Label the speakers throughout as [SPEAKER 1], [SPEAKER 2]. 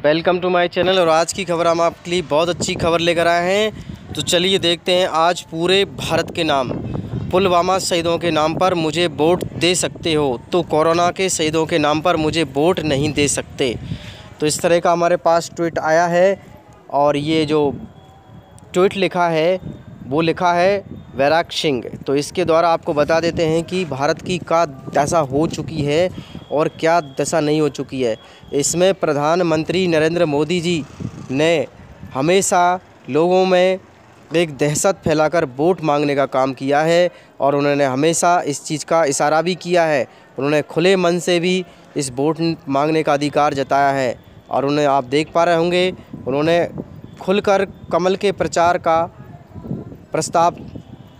[SPEAKER 1] Welcome to my channel. और आज की खबर हम आपके लिए बहुत अच्छी खबर लेकर आए हैं। तो चलिए देखते हैं। आज पूरे भारत के नाम पुलवामा शहीदों के नाम पर मुझे वोट दे सकते हो, तो कोरोना के शहीदों के नाम पर मुझे वोट नहीं दे सकते। तो इस तरह का हमारे पास ट्वीट आया है। और ये जो ट्वीट लिखा है वो लिखा है वैराग सिंह। तो इसके द्वारा आपको बता देते हैं कि भारत की क्या दशा हो चुकी है और क्या दशा नहीं हो चुकी है। इसमें प्रधानमंत्री नरेंद्र मोदी जी ने हमेशा लोगों में एक दहशत फैलाकर वोट मांगने का काम किया है और उन्होंने हमेशा इस चीज़ का इशारा भी किया है। उन्होंने खुले मन से भी इस वोट मांगने का अधिकार जताया है। और उन्हें आप देख पा रहे होंगे, उन्होंने खुलकर कमल के प्रचार का प्रस्ताव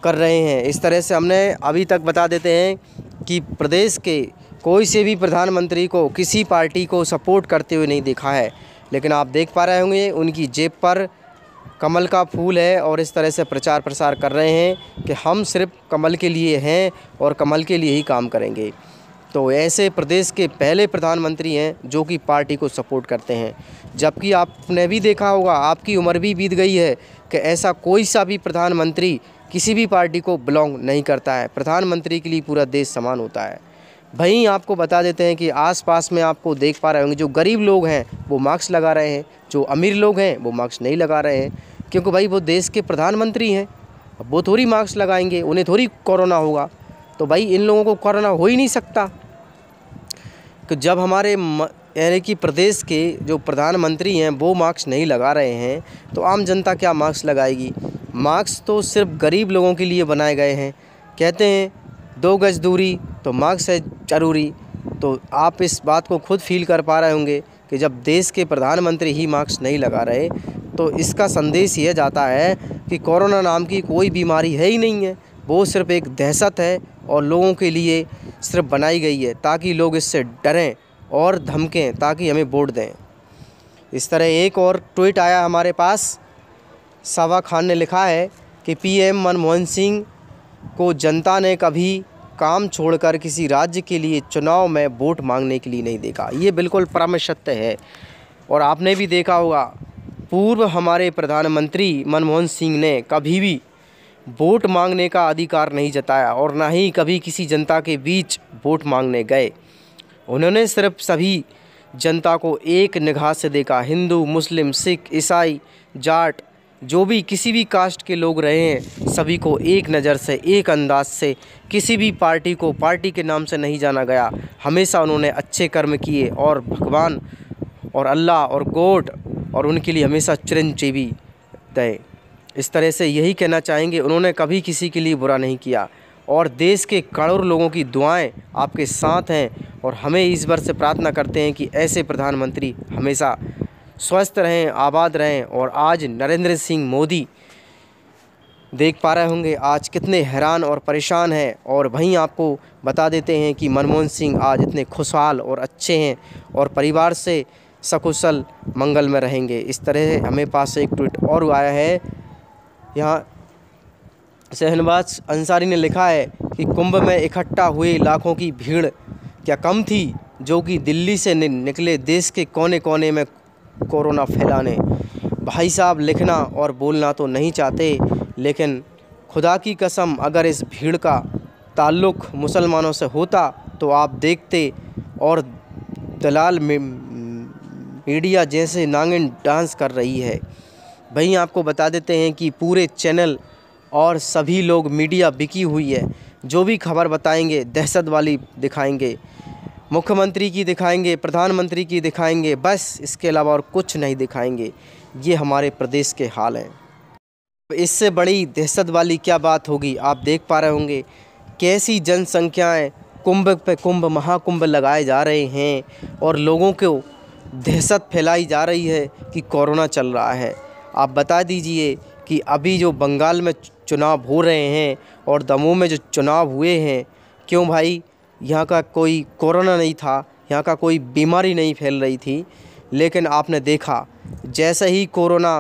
[SPEAKER 1] कर रहे हैं। इस तरह से हमने अभी तक बता देते हैं कि प्रदेश के कोई से भी प्रधानमंत्री को किसी पार्टी को सपोर्ट करते हुए नहीं देखा है, लेकिन आप देख पा रहे होंगे उनकी जेब पर कमल का फूल है और इस तरह से प्रचार प्रसार कर रहे हैं कि हम सिर्फ कमल के लिए हैं और कमल के लिए ही काम करेंगे। तो ऐसे प्रदेश के पहले प्रधानमंत्री हैं जो कि पार्टी को सपोर्ट करते हैं। जबकि आपने भी देखा होगा, आपकी उम्र भी बीत गई है कि ऐसा कोई सा भी प्रधानमंत्री किसी भी पार्टी को बिलोंग नहीं करता है। प्रधानमंत्री के लिए पूरा देश समान होता है। वहीं आपको बता देते हैं कि आसपास में आपको देख पा रहे होंगे, जो गरीब लोग हैं वो मास्क लगा रहे हैं, जो अमीर लोग हैं वो मास्क नहीं लगा रहे हैं, क्योंकि भाई वो देश के प्रधानमंत्री हैं। अब वो थोड़ी मास्क लगाएंगे, उन्हें थोड़ी कोरोना होगा। तो भाई इन लोगों को कोरोना हो ही नहीं सकता। कि जब हमारे यानी कि प्रदेश के जो प्रधानमंत्री हैं वो मास्क नहीं लगा रहे हैं, तो आम जनता क्या मास्क लगाएगी। मास्क तो सिर्फ गरीब लोगों के लिए बनाए गए हैं। कहते हैं 2 गज दूरी, तो मास्क है ज़रूरी। तो आप इस बात को खुद फील कर पा रहे होंगे कि जब देश के प्रधानमंत्री ही मास्क नहीं लगा रहे, तो इसका संदेश यह जाता है कि कोरोना नाम की कोई बीमारी है ही नहीं है। वो सिर्फ एक दहशत है और लोगों के लिए सिर्फ बनाई गई है ताकि लोग इससे डरें और धमकें ताकि हमें वोट दें। इस तरह एक और ट्वीट आया हमारे पास। सावा खान ने लिखा है कि पीएम मनमोहन सिंह को जनता ने कभी काम छोड़कर किसी राज्य के लिए चुनाव में वोट मांगने के लिए नहीं देखा। ये बिल्कुल परम सत्य है। और आपने भी देखा होगा, पूर्व हमारे प्रधानमंत्री मनमोहन सिंह ने कभी भी वोट मांगने का अधिकार नहीं जताया और ना ही कभी किसी जनता के बीच वोट मांगने गए। उन्होंने सिर्फ सभी जनता को एक निगाह से देखा। हिंदू, मुस्लिम, सिख, ईसाई, जाट, जो भी किसी भी कास्ट के लोग रहे हैं, सभी को एक नज़र से, एक अंदाज से, किसी भी पार्टी को पार्टी के नाम से नहीं जाना गया। हमेशा उन्होंने अच्छे कर्म किए और भगवान और अल्लाह और गॉड और उनके लिए हमेशा चिरंजीवी दे। इस तरह से यही कहना चाहेंगे, उन्होंने कभी किसी के लिए बुरा नहीं किया और देश के करोड़ों लोगों की दुआएं आपके साथ हैं। और हमें ईश्वर से प्रार्थना करते हैं कि ऐसे प्रधानमंत्री हमेशा स्वस्थ रहें, आबाद रहें। और आज नरेंद्र सिंह मोदी देख पा रहे होंगे आज कितने हैरान और परेशान हैं। और वहीं आपको बता देते हैं कि मनमोहन सिंह आज इतने खुशहाल और अच्छे हैं और परिवार से सकुशल मंगल में रहेंगे। इस तरह हमें पास एक ट्वीट और आया है। यहाँ शहनवाज अंसारी ने लिखा है कि कुंभ में इकट्ठा हुए लाखों की भीड़ क्या कम थी, जो कि दिल्ली से निकले देश के कोने कोने में कोरोना फैलाने। भाई साहब लिखना और बोलना तो नहीं चाहते, लेकिन खुदा की कसम अगर इस भीड़ का ताल्लुक़ मुसलमानों से होता तो आप देखते। और दलाल मीडिया जैसे नागिन डांस कर रही है। वहीं आपको बता देते हैं कि पूरे चैनल और सभी लोग मीडिया बिकी हुई है। जो भी खबर बताएंगे दहशत वाली दिखाएंगे, मुख्यमंत्री की दिखाएंगे, प्रधानमंत्री की दिखाएंगे, बस इसके अलावा और कुछ नहीं दिखाएंगे। ये हमारे प्रदेश के हाल हैं। इससे बड़ी दहशत वाली क्या बात होगी। आप देख पा रहे होंगे कैसी जनसंख्याएं, कुंभ पे कुंभ, महाकुंभ लगाए जा रहे हैं और लोगों को दहशत फैलाई जा रही है कि कोरोना चल रहा है। आप बता दीजिए कि अभी जो बंगाल में चुनाव हो रहे हैं और दमोह में जो चुनाव हुए हैं, क्यों भाई यहाँ का कोई कोरोना नहीं था, यहाँ का कोई बीमारी नहीं फैल रही थी। लेकिन आपने देखा जैसे ही कोरोना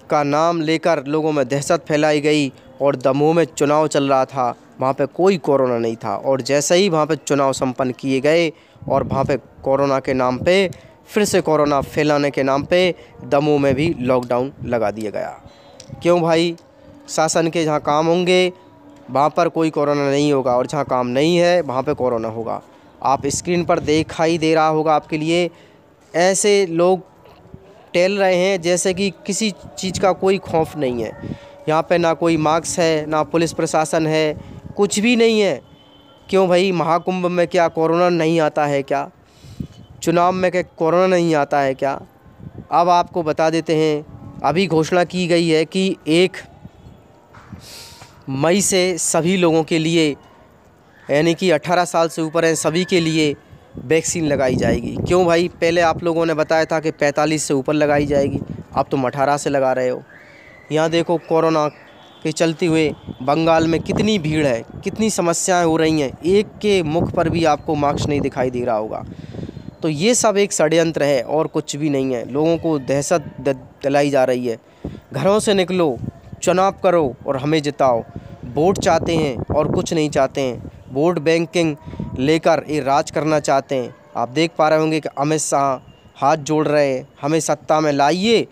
[SPEAKER 1] का नाम लेकर लोगों में दहशत फैलाई गई और दमोह में चुनाव चल रहा था, वहाँ पे कोई कोरोना नहीं था। और जैसे ही वहाँ पे चुनाव संपन्न किए गए और वहाँ पे कोरोना के नाम पे फिर से कोरोना फैलाने के नाम पे दमोह में भी लॉकडाउन लगा दिया गया। क्यों भाई? शासन के जहाँ काम होंगे वहाँ पर कोई कोरोना नहीं होगा और जहाँ काम नहीं है वहाँ पे कोरोना होगा। आप स्क्रीन पर दिखाई दे रहा होगा आपके लिए, ऐसे लोग टहल रहे हैं जैसे कि किसी चीज़ का कोई खौफ नहीं है। यहाँ पे ना कोई मास्क है, ना पुलिस प्रशासन है, कुछ भी नहीं है। क्यों भाई? महाकुंभ में क्या कोरोना नहीं आता है क्या? चुनाव में क्या कोरोना नहीं आता है क्या? अब आपको बता देते हैं, अभी घोषणा की गई है कि 1 मई से सभी लोगों के लिए, यानी कि 18 साल से ऊपर हैं सभी के लिए वैक्सीन लगाई जाएगी। क्यों भाई? पहले आप लोगों ने बताया था कि 45 से ऊपर लगाई जाएगी, अब तुम 18 से लगा रहे हो। यहाँ देखो कोरोना के चलते हुए बंगाल में कितनी भीड़ है, कितनी समस्याएं हो रही हैं। एक के मुख पर भी आपको मास्क नहीं दिखाई दे रहा होगा। तो ये सब एक षड्यंत्र है और कुछ भी नहीं है। लोगों को दहशत दिलाई जा रही है। घरों से निकलो, चुनाव करो और हमें जिताओ। वोट चाहते हैं और कुछ नहीं चाहते हैं। वोट बैंकिंग लेकर ये राज करना चाहते हैं। आप देख पा रहे होंगे कि अमित शाह हाथ जोड़ रहे हैं, हमें सत्ता में लाइए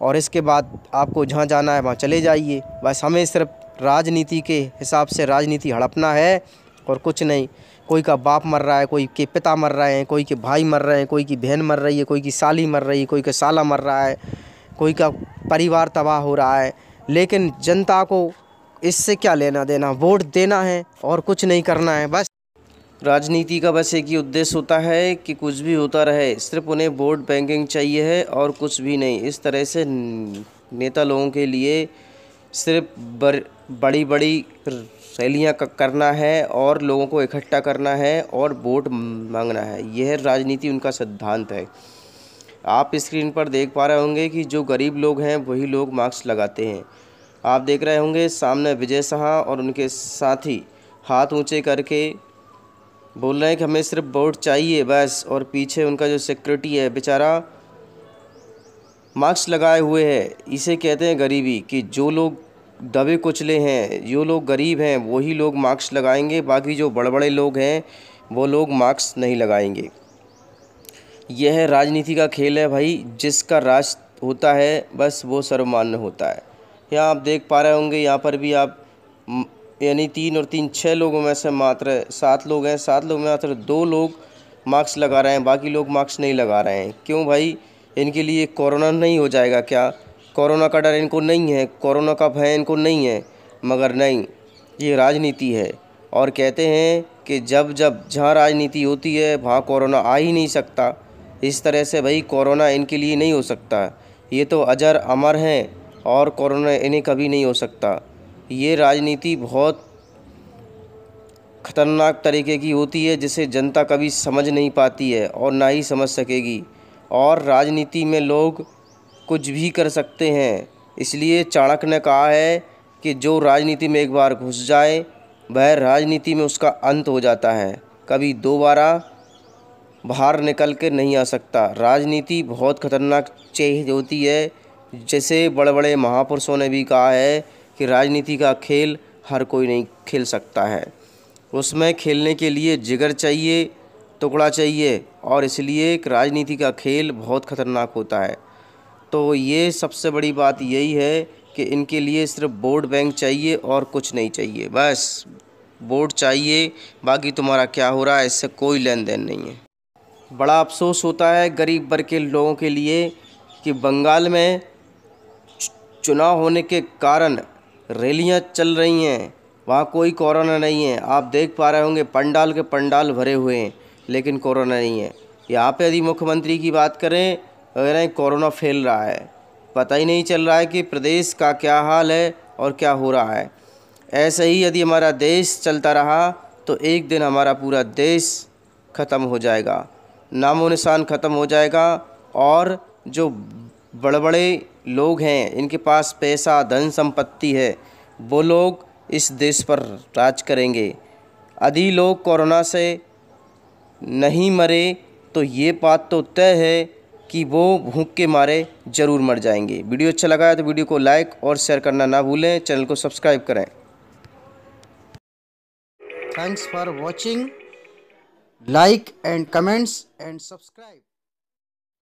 [SPEAKER 1] और इसके बाद आपको जहाँ जाना है वहाँ चले जाइए। बस हमें सिर्फ राजनीति के हिसाब से राजनीति हड़पना है और कुछ नहीं। कोई का बाप मर रहा है, कोई के पिता मर रहे हैं, कोई के भाई मर रहे हैं, कोई की बहन मर रही है, कोई की साली मर रही है, कोई का साला मर रहा है, कोई का परिवार तबाह हो रहा है। लेकिन जनता को इससे क्या लेना देना? वोट देना है और कुछ नहीं करना है। बस राजनीति का बस एक ही उद्देश्य होता है कि कुछ भी होता रहे, सिर्फ उन्हें वोट बैंकिंग चाहिए है और कुछ भी नहीं। इस तरह से नेता लोगों के लिए सिर्फ बड़ी बड़ी रैलियाँ करना है और लोगों को इकट्ठा करना है और वोट मांगना है। यह राजनीति उनका सिद्धांत है। आप स्क्रीन पर देख पा रहे होंगे कि जो गरीब लोग हैं वही लोग मास्क लगाते हैं। आप देख रहे होंगे सामने विजय शाह और उनके साथी हाथ ऊंचे करके बोल रहे हैं कि हमें सिर्फ वोट चाहिए बस, और पीछे उनका जो सिक्योरिटी है बेचारा मास्क लगाए हुए है। इसे कहते हैं गरीबी, कि जो लोग दबे कुचले हैं, जो लोग गरीब हैं वही लोग मास्क लगाएंगे, बाकी जो बड़े बड़े लोग हैं वो लोग मास्क नहीं लगाएंगे। यह राजनीति का खेल है भाई। जिसका राज होता है बस वो सर्वमान्य होता है। यहाँ आप देख पा रहे होंगे, यहाँ पर भी आप यानी 3 और 3 6 लोगों में से मात्र 7 लोग हैं। 7 लोग में मात्र 2 लोग मास्क लगा रहे हैं, बाकी लोग मास्क नहीं लगा रहे हैं। क्यों भाई? इनके लिए कोरोना नहीं हो जाएगा क्या? कोरोना का डर इनको नहीं है, कोरोना का भय इनको नहीं है। मगर नहीं, ये राजनीति है। और कहते हैं कि जब जहाँ राजनीति होती है वहाँ कोरोना आ ही नहीं सकता। इस तरह से भाई कोरोना इनके लिए नहीं हो सकता। ये तो अजर अमर हैं और कोरोना इन्हें कभी नहीं हो सकता। ये राजनीति बहुत ख़तरनाक तरीके की होती है जिसे जनता कभी समझ नहीं पाती है और ना ही समझ सकेगी। और राजनीति में लोग कुछ भी कर सकते हैं। इसलिए चाणक्य ने कहा है कि जो राजनीति में एक बार घुस जाए वह राजनीति में उसका अंत हो जाता है, कभी दोबारा बाहर निकल के नहीं आ सकता। राजनीति बहुत ख़तरनाक चीज़ होती है। जैसे बड़े बड़े महापुरुषों ने भी कहा है कि राजनीति का खेल हर कोई नहीं खेल सकता है। उसमें खेलने के लिए जिगर चाहिए, टुकड़ा चाहिए, और इसलिए राजनीति का खेल बहुत ख़तरनाक होता है। तो ये सबसे बड़ी बात यही है कि इनके लिए सिर्फ वोट बैंक चाहिए और कुछ नहीं चाहिए। बस वोट चाहिए, बाकी तुम्हारा क्या हो रहा है इससे कोई लेन देन नहीं है। बड़ा अफसोस होता है गरीब वर्ग के लोगों के लिए कि बंगाल में चुनाव होने के कारण रैलियां चल रही हैं, वहाँ कोई कोरोना नहीं है। आप देख पा रहे होंगे पंडाल के पंडाल भरे हुए हैं, लेकिन कोरोना नहीं है। यहाँ पे यदि मुख्यमंत्री की बात करें तो कह रहे हैं कोरोना फैल रहा है। पता ही नहीं चल रहा है कि प्रदेश का क्या हाल है और क्या हो रहा है। ऐसे ही यदि हमारा देश चलता रहा तो एक दिन हमारा पूरा देश ख़त्म हो जाएगा, नामो निशान ख़त्म हो जाएगा। और जो बड़े बड़े लोग हैं, इनके पास पैसा धन संपत्ति है, वो लोग इस देश पर राज करेंगे। यदि लोग कोरोना से नहीं मरे तो ये बात तो तय है कि वो भूख के मारे ज़रूर मर जाएंगे। वीडियो अच्छा लगा है तो वीडियो को लाइक और शेयर करना ना भूलें, चैनल को सब्सक्राइब करें। Thanks for watching, like and comments and subscribe.